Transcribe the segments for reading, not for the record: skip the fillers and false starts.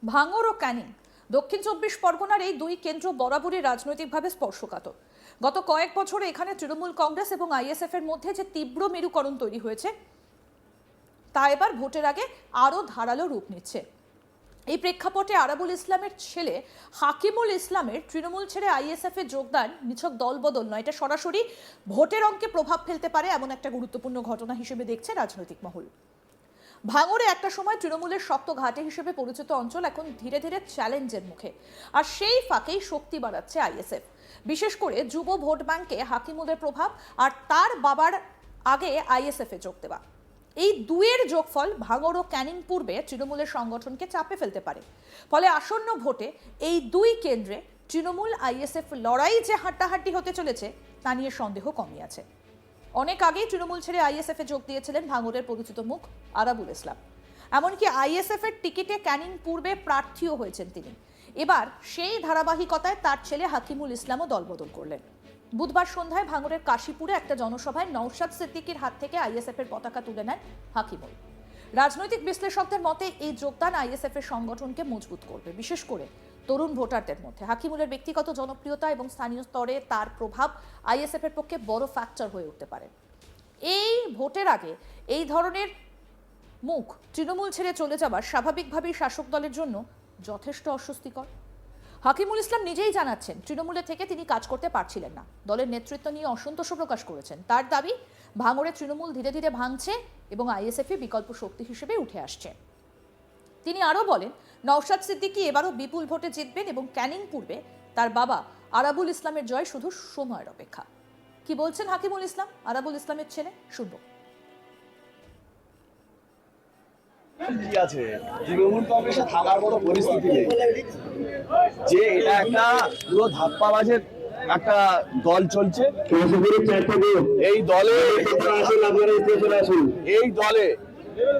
ভাঙড় ও ক্যানিং দক্ষিণ চব্বিশ পরগনার এই দুই কেন্দ্র বরাবরই রাজনৈতিকভাবে স্পর্শকাতর। গত কয়েক বছরে এখানে তৃণমূল কংগ্রেস এবং আইএসএফ এর মধ্যে যে তীব্র মেরুকরণ তৈরি হয়েছে তা এবার ভোটের আগে আরও ধারালো রূপ নিচ্ছে। এই প্রেক্ষাপটে আরাবুল ইসলামের ছেলে হাকিমুল ইসলামের তৃণমূল ছেড়ে আইএসএফ এ যোগদান নিছক দলবদল নয়, এটা সরাসরি ভোটের অঙ্কে প্রভাব ফেলতে পারে এমন একটা গুরুত্বপূর্ণ ঘটনা হিসেবে দেখছে রাজনৈতিক মহল। ভাঙড়ে একটা সময় তৃণমূলের শক্ত ঘাঁটি হিসেবে পরিচিত অঞ্চল এখন ধীরে ধীরে চ্যালেঞ্জের মুখে, আর সেই ফাঁকেই শক্তি বাড়াচ্ছে আইএসএফ। বিশেষ করে যুব ভোট ব্যাংকে হাকিমুলের প্রভাব আর তার বাবার আগে আইএসএফ এ যোগ দেওয়া, এই দুয়ের যোগফল ভাঙড় ও ক্যানিং পূর্বে তৃণমূলের সংগঠনকে চাপে ফেলতে পারে। ফলে আসন্ন ভোটে এই দুই কেন্দ্রে তৃণমূল আইএসএফ লড়াই যে হাড্ডাহাড্ডি হতে চলেছে তা নিয়ে সন্দেহ কমই আছে। অনেক আগেই তৃণমূল ছেড়ে আইএসএফ এ যোগ দিয়েছিলেন ভাঙড়ের পরিচিত মুখ আরাবুল ইসলাম। এমনকি আইএসএফ এর টিকিটে ক্যানিং পূর্বে প্রার্থীও হয়েছেন তিনি। এবার সেই ধারাবাহিকতায় তার ছেলে হাকিমুল ইসলামও দলবদল করলেন। বুধবার সন্ধ্যায় ভাঙড়ের কাশীপুরে একটা জনসভায় নওশাদ সিদ্দিকীর হাত থেকে আইএসএফ এর পতাকা তুলে নেন হাকিমুল। রাজনৈতিক বিশ্লেষকদের মতে এই যোগদান আইএসএফ এর সংগঠনকে মজবুত করবে, বিশেষ করে তরুণ ভোটারদের মধ্যে। হাকিমুলের ব্যক্তিগত জনপ্রিয়তা এবং স্থানীয় স্তরে তার প্রভাব আইএসএফ এর পক্ষে বড় ফ্যাক্টর হয়ে উঠতে পারে। এই ভোটের আগে এই ধরনের মুখ তৃণমূল ছেড়ে চলে যাওয়া স্বাভাবিকভাবেই শাসক দলের জন্য যথেষ্ট অস্বস্তিকর। হাকিমুল ইসলাম নিজেই জানাচ্ছেন তৃণমূলে থেকে তিনি কাজ করতে পারছিলেন না, দলের নেতৃত্ব নিয়ে অসন্তোষ প্রকাশ করেছেন। তার দাবি ভাঙড়ে তৃণমূল ধীরে ধীরে ভাঙছে এবং আইএসএফ বিকল্প শক্তি হিসেবে উঠে আসছে। তিনি আরও বলেন নওশাদ সিদ্দিকী এবারও বিপুল ভোটে জিতবেন এবং ক্যানিং পূর্বে তার বাবা আরাবুল ইসলামের জয় শুধু সময়ের অপেক্ষা। কি বলছেন হাকিমুল ইসলাম, আরাবুল ইসলামের ছেলে, শুনবো। আছে তৃণমূল কংগ্রেসে থাকার মতো পরিস্থিতি নেই, যে এটা একটা পুরো ধাপ্পাবাজের একটা দল চলছে। এই দলে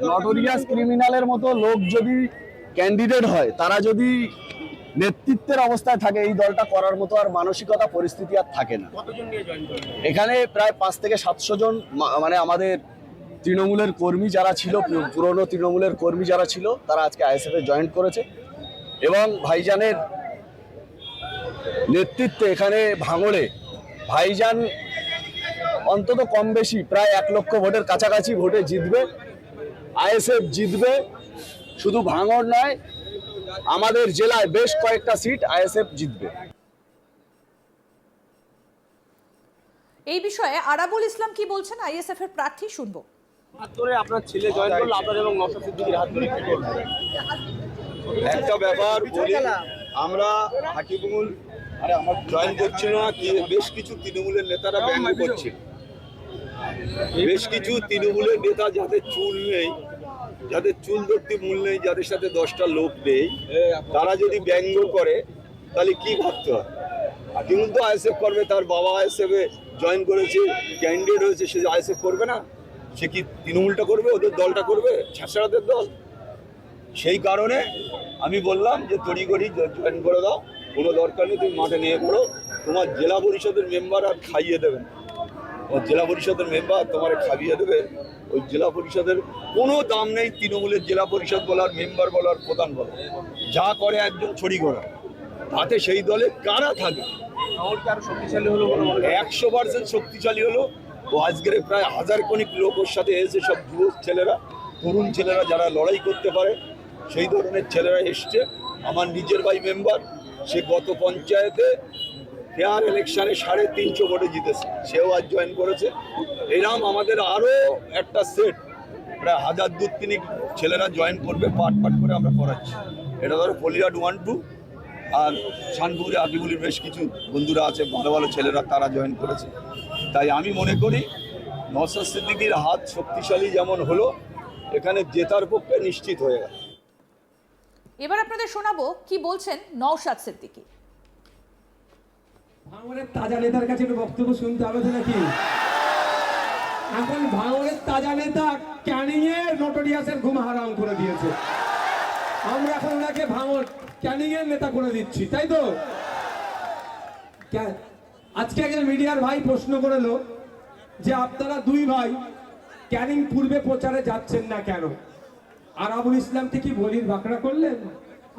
নটোরিয়াস ক্রিমিনালের মতো লোক যদি ক্যান্ডিডেট হয়, তারা যদি নেতৃত্বের অবস্থায় থাকে, এই দলটা করার মতো আর মানসিকতা পরিস্থিতি আর থাকে না। এখানে প্রায় 500 থেকে 700 জন মানে আমাদের তৃণমূলের কর্মী যারা ছিল, পুরনো তৃণমূলের কর্মী যারা ছিল, তারা আজকে আইএসএফ এ জয়েন করেছে এবং ভাইজানের নেতৃত্বে এখানে ভাঙড়ে ভাইজান অন্তত কম বেশি প্রায় 1 লক্ষ ভোটের কাছাকাছি ভোটে জিতবে, আইএসএফ জিতবে। শুধু ভাঙড় নয়, আমাদের জেলায় বেশ কয়েকটা সিট আইএসএফ জিতবে। এই বিষয়ে আরাবুল ইসলাম কি বলছেন আইএসএফ এর প্রার্থী, শুনবো। আপনার ছেলে জয়েন করলো, আপনার এবং নওশাদ সিদ্দিকীর হাত ধরে কি করবেন? একটা ব্যাপার বলি, আমরা হাকিমুল জয়েন করছি না, বেশ কিছু তৃণমূলের নেতারা ব্যঙ্গ করছে। বেশ কিছু তৃণমূলের নেতা যাদের চুল নেই, যাদের চুল ধরতে মূল নেই, যাদের সাথে 10টা লোক নেই, তারা যদি ব্যঙ্গ করে তাহলে কি ভাবতে হয়? হাকিমুল তো আইএসএফ করবে, তার বাবা আইএসএফ এ জয়েন করেছে, ক্যান্ডিডেট হয়েছে, সে আইএসএফ করবে না? সে কি তৃণমূলটা করবে, ওদের দলটা করবে, ছাত্রদের দল? সেই কারণে আমি বললাম যে তড়িঘড়ি জয়েন করে দাও, কোনো দরকার নেই, তুমি মাঠে নিয়ে পড়ো। তোমার জেলা পরিষদের মেম্বার আর খাইয়ে দেবেন, ও জেলা পরিষদের মেম্বার তোমার খাইয়ে দেবে। ওই জেলা পরিষদের কোনো দাম নেই, তৃণমূলের জেলা পরিষদ বলার, মেম্বার বলার, প্রধান বলার, যা করে একজন ছড়ি ঘোড়া। তাতে সেই দলে কারা থাকে? 100% শক্তিশালী হলো। ও আজকের প্রায় 1000 কণিক লোক ওর সাথে এসে, সব যুব ছেলেরা, তরুণ ছেলেরা যারা লড়াই করতে পারে, সেই ধরনের ছেলেরা এসছে। আমার নিজের ভাই মেম্বার, সে গত পঞ্চায়েতে ফেয়ার ইলেকশনে 350 ভোটে জিতেছে, সেও আজ জয়েন করেছে। এরকম আমাদের আরও একটা সেট প্রায় 1000-2000 ছেলেরা জয়েন করবে, পাট করে আমরা করাচ্ছি। এটা ধরো পলিয়াড 1-2 আর শানপুরে আকিবুলির বেশ কিছু বন্ধুরা আছে, ভালো ভালো ছেলেরা, তারা জয়েন করেছে। তাই আমি মনে করি নওশাদ সিদ্দিকীর হাত শক্তিশালী যেমন হলো, এখানে জেতার পক্ষে নিশ্চিত হয়ে গেল। এবার আপনাদের শোনাবো কি বলছেন নওশাদ সিদ্দিকী। ভাঙড়ের তাজা নেতার কাছে একটু বক্তব্য শুনতে হবে তো নাকি? এখন ভাঙড়ের তাজা নেতা ক্যানিং এর নোটোরিয়াসের ঘুম হারাম করে দিয়েছে, আমরা এখন ওনাকে ভাঙড় ক্যানিং এর নেতা করে দিচ্ছি, তাই তো? আজকে একজন মিডিয়ার ভাই প্রশ্ন করলো যে আপনারা দুই ভাই ক্যানিং পূর্বে প্রচারে যাচ্ছেন না কেন? আরাবুল ইসলাম কি বলির বাঁকড়া করলেন?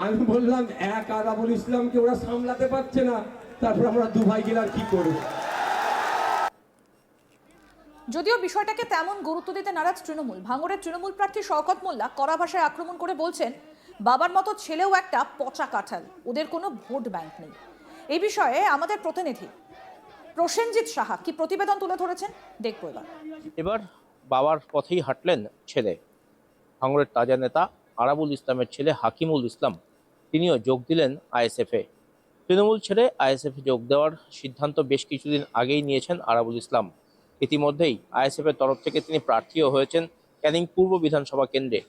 আমি বললাম এক আরাবুল ইসলামকে ওরা সামলাতে পারছে না, তারপর আমরা দু ভাই গেলে আর কি করবো। যদিও বিষয়টাকে তেমন গুরুত্ব দিতে নারাজ তৃণমূল, ভাঙড়ের তৃণমূল প্রার্থী শওকত মোল্লা কড়া ভাষায় আক্রমণ করে বলছেন, বাবার মতো ছেলেও একটা পচা কাঁঠাল, ওদের কোনো ভোট ব্যাংক নেই। এই বিষয়ে আমাদের প্রতিনিধি প্রসেনজিৎ সাহা কি প্রতিবেদন তুলে ধরেছেন দেখবো এবার। এবার বাবার পথেই হাঁটলেন ছেলে। ভাঙড়ের তাজা নেতা আরাবুল ইসলামের ছেলে হাকিমুল ইসলাম তিনিও যোগ দিলেন আইএসএফে। তৃণমূল ছেড়ে আইএসএফে যোগ দেওয়ার সিদ্ধান্ত বেশ কিছুদিন আগেই নিয়েছেন আরাবুল ইসলাম। ইতিমধ্যেই আইএসএফের তরফ থেকে তিনি প্রার্থীও হয়েছেন ক্যানিং পূর্ব বিধানসভা কেন্দ্রে।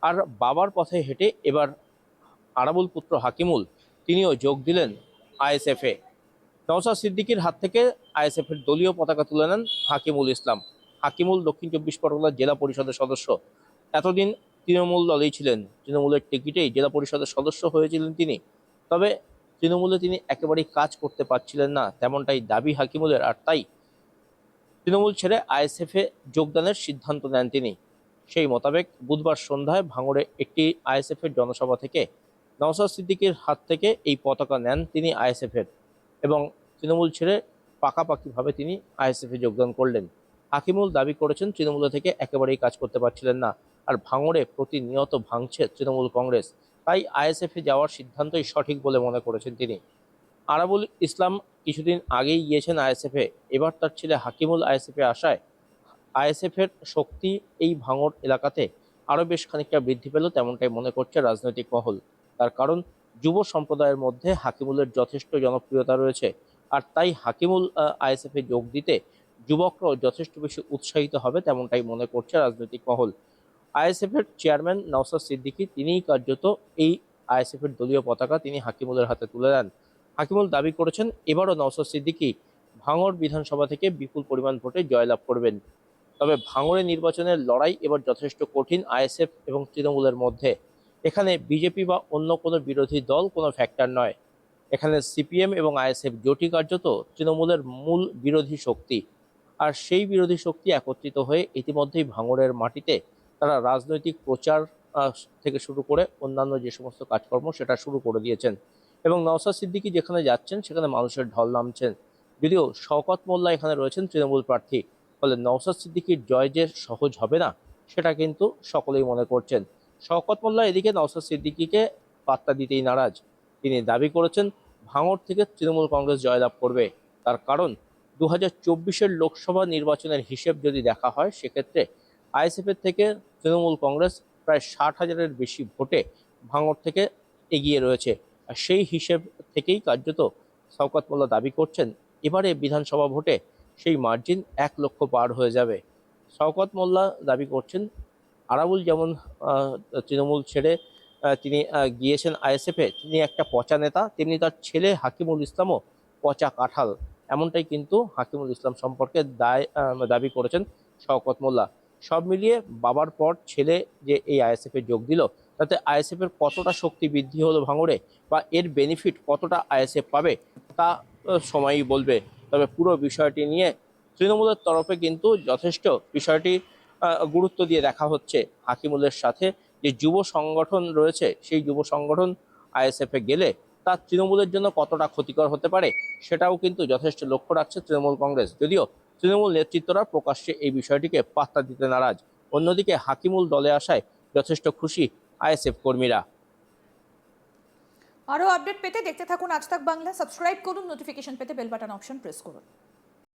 আর বাবার পথে হেঁটে এবার আরাবুল পুত্র হাকিমুল তিনিও যোগ দিলেন আইএসএফে। নওশাদ সিদ্দিকীর হাত থেকে আইএসএফের দলীয় পতাকা তুলে নেন হাকিমুল ইসলাম। হাকিমুল দক্ষিণ 24 পরগনার জেলা পরিষদের সদস্য। এতদিন তৃণমূল দলেই ছিলেন, তৃণমূলের টিকিটেই জেলা পরিষদের সদস্য হয়েছিলেন তিনি। তবে তৃণমূলে তিনি একেবারেই কাজ করতে পারছিলেন না, তেমনটাই দাবি হাকিমুলের। আর তাই তৃণমূল ছেড়ে আইএসএফে যোগদানের সিদ্ধান্ত নেন তিনি। সেই মোতাবেক বুধবার সন্ধ্যায় ভাঙড়ে একটি আইএসএফের জনসভা থেকে নওশাদ সিদ্দিকীর হাত থেকে এই পতাকা নেন তিনি আইএসএফের, এবং তৃণমূল ছেড়ে পাকাপাকিভাবে তিনি আইএসএফে যোগদান করলেন। হাকিমুল দাবি করেছেন তৃণমূল থেকে একেবারেই কাজ করতে পারছিলেন না, আর ভাঙড়ে প্রতিনিয়ত ভাঙছে তৃণমূল কংগ্রেস, তাই আইএসএফে যাওয়ার সিদ্ধান্তই সঠিক বলে মনে করেছেন তিনি। আরাবুল ইসলাম কিছুদিন আগেই গিয়েছেন আইএসএফে, এবার তার ছেলে হাকিমুল আইএসএফে আসায় আইএসএফের শক্তি এই ভাঙড় এলাকাতে আরও বেশ খানিকটা বৃদ্ধি পেল, তেমনটাই মনে করছে রাজনৈতিক মহল। তার কারণ যুব সম্প্রদায়ের মধ্যে হাকিমুলের যথেষ্ট জনপ্রিয়তা রয়েছে, আর তাই হাকিমুল আইএসএফে যোগ দিতে যুবকরাও যথেষ্ট বেশি উৎসাহিত হবে, তেমনটাই মনে করছে রাজনৈতিক মহল। আইএসএফের চেয়ারম্যান নওশাদ সিদ্দিকী তিনিই কার্যত এই আইএসএফের দলীয় পতাকা তিনি হাকিমুলের হাতে তুলে দেন। হাকিমুল দাবি করেছেন এবারও নওশাদ সিদ্দিকী ভাঙড় বিধানসভা থেকে বিপুল পরিমাণ ভোটে জয়লাভ করবেন। তবে ভাঙড়ে নির্বাচনের লড়াই এবার যথেষ্ট কঠিন আইএসএফ এবং তৃণমূলের মধ্যে। এখানে বিজেপি বা অন্য কোনো বিরোধী দল কোনো ফ্যাক্টর নয়। এখানে সিপিএম এবং আইএসএফ জোটই কার্যত তৃণমূলের মূল বিরোধী শক্তি। আর সেই বিরোধী শক্তি একত্রিত হয়ে ইতিমধ্যেই ভাঙড়ের মাটিতে তারা রাজনৈতিক প্রচার থেকে শুরু করে অন্যান্য যে সমস্ত কাজকর্ম সেটা শুরু করে দিয়েছেন, এবং নওশাদ সিদ্দিকী যেখানে যাচ্ছেন সেখানে মানুষের ঢল নামছেন। যদিও শওকত মোল্লা এখানে রয়েছেন তৃণমূল প্রার্থী, ফলে নওশাদ সিদ্দিকীর জয় যে সহজ হবে না সেটা কিন্তু সকলেই মনে করছেন। শওকত মোল্লা এদিকে নওশাদ সিদ্দিকীকে পাত্তা দিতেই নারাজ। তিনি দাবি করেছেন ভাঙড় থেকে তৃণমূল কংগ্রেস জয়লাভ করবে। তার কারণ 2024-এর লোকসভা নির্বাচনের হিসেব যদি দেখা হয়, সেক্ষেত্রে আইএসএফের থেকে তৃণমূল কংগ্রেস প্রায় 60,000-এর বেশি ভোটে ভাঙড় থেকে এগিয়ে রয়েছে। আর সেই হিসেব থেকেই কার্যত শওকত মোল্লা দাবি করছেন এবারে বিধানসভা ভোটে সেই মার্জিন 1 লক্ষ পার হয়ে যাবে। শওকত মোল্লা দাবি করছেন আরাবুল যেমন তৃণমূল ছেড়ে তিনি গিয়েছেন আইএসএফে, তিনি একটা পচা নেতা, তেমনি তার ছেলে হাকিমুল ইসলামও পচা কাঁঠাল, এমনটাই কিন্তু হাকিমুল ইসলাম সম্পর্কে দাবি করেছেন শওকত মোল্লা। সব মিলিয়ে বাবার পর ছেলে যে এই আইএসএফে যোগ দিল, তাতে আইএসএফের কতটা শক্তি বৃদ্ধি হলো ভাঙড়ে, বা এর বেনিফিট কতটা আইএসএফ পাবে তা সময়ই বলবে। তবে পুরো বিষয়টি নিয়ে তৃণমূলের তরফে কিন্তু যথেষ্ট বিষয়টি গুরুত্ব দিয়ে দেখা হচ্ছে। হাকিমুলের সাথে যে যুব সংগঠন রয়েছে, সেই যুব সংগঠন আইএসএফে গেলে তা তৃণমূলের জন্য কতটা ক্ষতিকর হতে পারে সেটাও কিন্তু যথেষ্ট লক্ষ্য রাখছে তৃণমূল কংগ্রেস। যদিও তৃণমূল নেতৃত্বরা প্রকাশ্যে এই বিষয়টিকে পাত্তা দিতে নারাজ। অন্যদিকে হাকিমুল দলে আসায় যথেষ্ট খুশি আইএসএফ কর্মীরা। আরও আপডেট পেতে দেখতে থাকুন আজ তাক বাংলা, সাবস্ক্রাইব করুন, নোটিফিকেশন পেতে বেল বাটন অপশন প্রেস করুন।